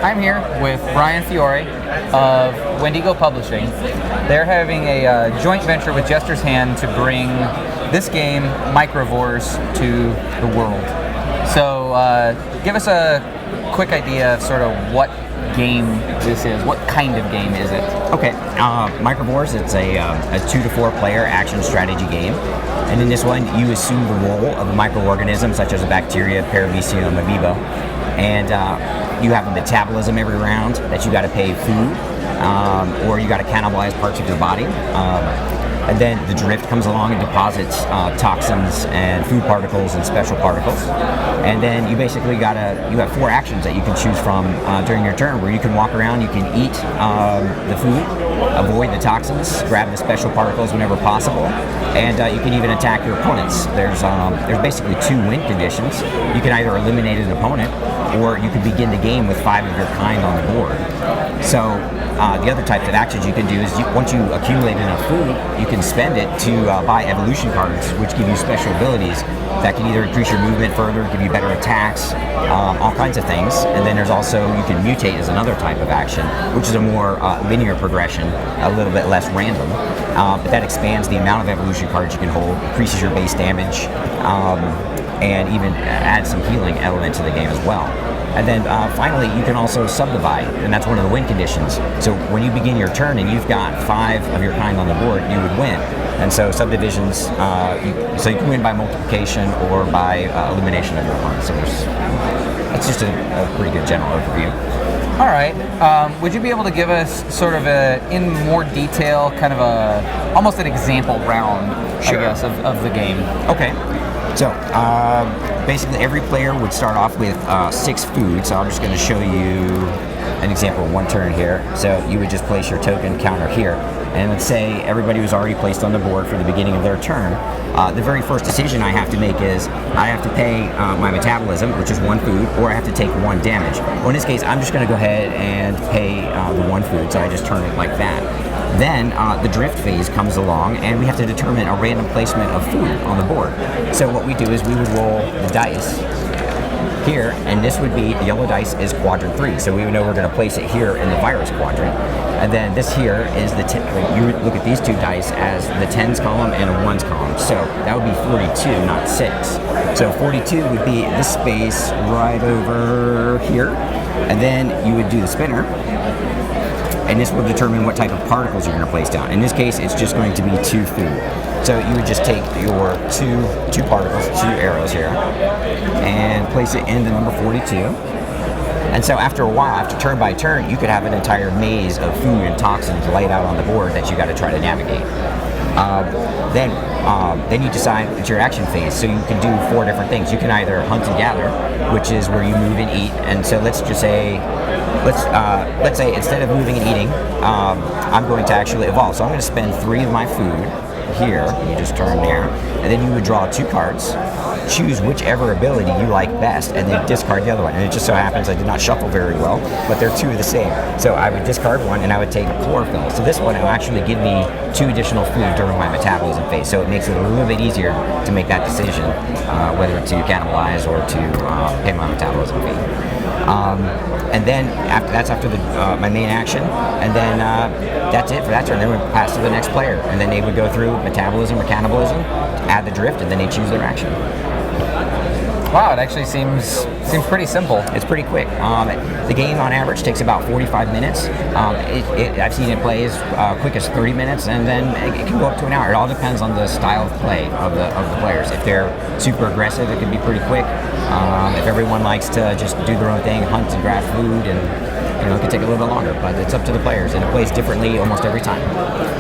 I'm here with Brian Fiore of Wendigo Publishing. They're having a joint venture with Jester's Hand to bring this game, Microvores, to the world. So give us a quick idea of sort of what game this is. What kind of game is it? Okay, Microvores, it's a 2 to 4 player action strategy game. And in this one, you assume the role of a microorganism, such as a bacteria, paramecium, amoeba. And you have a metabolism every round that you got to pay food, or you got to cannibalize parts of your body. And then the drift comes along and deposits toxins and food particles and special particles. And then you basically you have 4 actions that you can choose from during your turn, where you can walk around, you can eat the food, avoid the toxins, grab the special particles whenever possible, and you can even attack your opponents. There's basically 2 win conditions. You can either eliminate an opponent, or you can begin the game with 5 of your kind on the board. So the other types of actions you can do is once you accumulate enough food, you can spend it to buy evolution cards, which give you special abilities that can either increase your movement further, give you better attacks, all kinds of things. And then there's also, you can mutate as another type of action, which is a more linear progression, a little bit less random. But that expands the amount of evolution cards you can hold, increases your base damage, and even adds some healing element to the game as well. And then finally, you can also subdivide, and that's one of the win conditions. So when you begin your turn and you've got 5 of your kind on the board, you would win. And so subdivisions, so you can win by multiplication or by elimination of your opponent. So that's just a pretty good general overview. All right. Would you be able to give us sort of in more detail, kind of almost an example round, Sure. I guess, of the game? Okay. So basically every player would start off with 6 food. So I'm just going to show you an example of one turn here. So you would just place your token counter here. And let's say everybody was already placed on the board for the beginning of their turn. The very first decision I have to make is I have to pay my metabolism, which is 1 food, or I have to take 1 damage. Well, in this case, I'm just going to go ahead and pay the 1 food, so I just turn it like that. Then the drift phase comes along, and we have to determine a random placement of food on the board. So what we do is we would roll the dice here, and this would be, the yellow dice is quadrant 3, so we would know we're going to place it here in the virus quadrant. And then this here is you would look at these 2 dice as the 10s column and a 1s column. So that would be 42, not 6. So 42 would be this space right over here. And then you would do the spinner, and this will determine what type of particles you're going to place down. In this case, it's just going to be 2 food. So you would just take your two particles, 2 arrows here, and place it in the number 42. And so after a while, after turn by turn, you could have an entire maze of food and toxins laid out on the board that you got to try to navigate. Then you decide it's your action phase. So you can do 4 different things. You can either hunt and gather, which is where you move and eat. And so let's say instead of moving and eating, I'm going to actually evolve. So I'm going to spend 3 of my food here. You just turn there, and then you would draw 2 cards. Choose whichever ability you like best, and then discard the other one. And it just so happens I did not shuffle very well, but they're 2 of the same. So I would discard 1, and I would take chlorophyll. So this one will actually give me 2 additional food during my metabolism phase. So it makes it a little bit easier to make that decision, whether to cannibalize or to pay my metabolism fee. And then that's after my main action, and then that's it for that turn. Then we pass to the next player, and then they would go through metabolism or cannibalism, add the drift, and then they choose their action. Wow, it actually seems pretty simple. It's pretty quick. The game on average takes about 45 minutes. I've seen it play as quick as 30 minutes, and then it can go up to an hour. It all depends on the style of play of the players. If they're super aggressive, it can be pretty quick. If everyone likes to just do their own thing, hunt and grab food, and it can take a little bit longer, but it's up to the players, and it plays differently almost every time.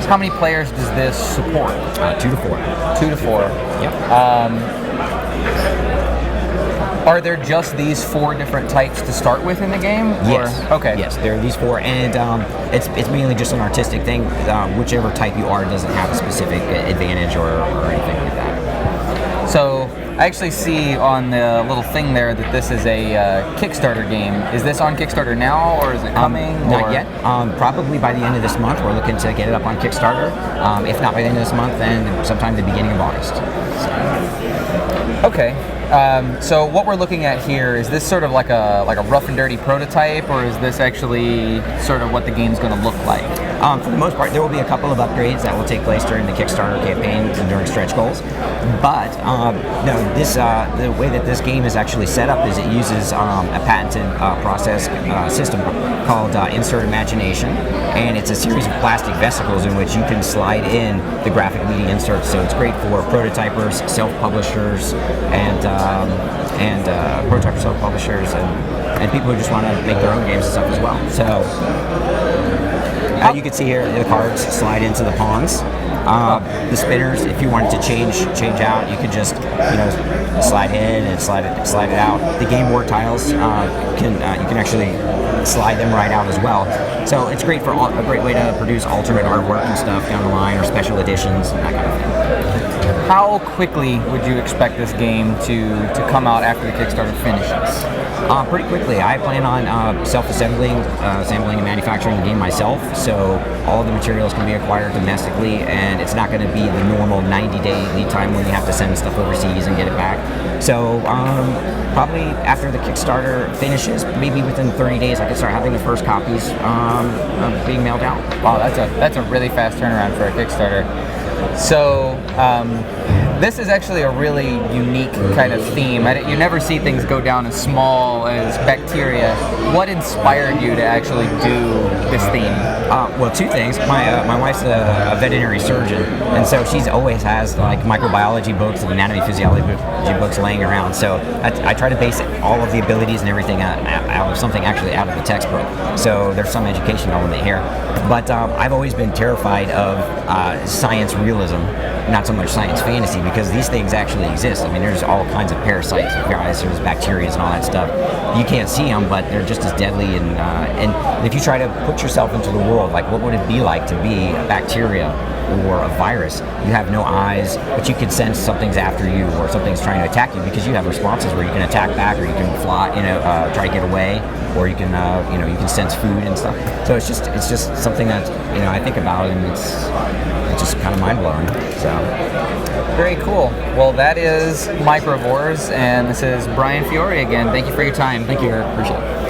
So how many players does this support? 2 to 4. 2 to 4. Yep. Are there just these 4 different types to start with in the game? Yes. Or? Okay. Yes, there are these 4, and it's mainly just an artistic thing. Whichever type you are doesn't have a specific advantage or anything like that. So I actually see on the little thing there that this is a Kickstarter game. Is this on Kickstarter now, or is it coming? Not yet. Probably by the end of this month. We're looking to get it up on Kickstarter. If not by the end of this month, then sometime the beginning of August. Okay. So what we're looking at here, is this sort of like a rough and dirty prototype, or is this actually sort of what the game's going to look like? For the most part, there will be a couple of upgrades that will take place during the Kickstarter campaign and during stretch goals. But no, the way that this game is actually set up is it uses a patented process system called Insert Imagination, and it's a series of plastic vesicles in which you can slide in the graphic media inserts. So it's great for prototypers, self-publishers, and self-publishers, and people who just want to make their own games and stuff as well. So you can see here the cards slide into the pawns. The spinners, if you wanted to change out, you could just slide in and slide it out. The game board tiles you can actually slide them right out as well. So it's great for a great way to produce alternate artwork and stuff down the line, or special editions and that kind of thing. How quickly would you expect this game to come out after the Kickstarter finishes? Pretty quickly. I plan on assembling and manufacturing the game myself, so all the materials can be acquired domestically, and it's not going to be the normal 90-day lead time when you have to send stuff overseas and get it back. So probably after the Kickstarter finishes, maybe within 30 days, I can start having the first copies being mailed out. Wow, that's a really fast turnaround for a Kickstarter. So this is actually a really unique kind of theme. You never see things go down as small as bacteria. What inspired you to actually do this theme? Well, two things. My wife's a veterinary surgeon, and so she's always has like microbiology books and anatomy physiology books laying around. So I try to base all of the abilities and everything out of something actually out of the textbook. So there's some education element here. But I've always been terrified of science realism, not so much science fantasy, because these things actually exist. I mean, there's all kinds of parasites, there's bacteria and all that stuff. You can't see them, but they're just as deadly. And if you try to put yourself into the world, like what would it be like to be a bacteria or a virus? You have no eyes, but you can sense something's after you or something's trying to attack you, because you have responses where you can attack back, or you can fly, try to get away, or you can, you can sense food and stuff. So it's just something that I think about, and it's just kind of mind blowing. So very cool. Well, that is Microvores, and this is Brian Fiore again. Thank you for your time. Thank you, Eric. Appreciate it.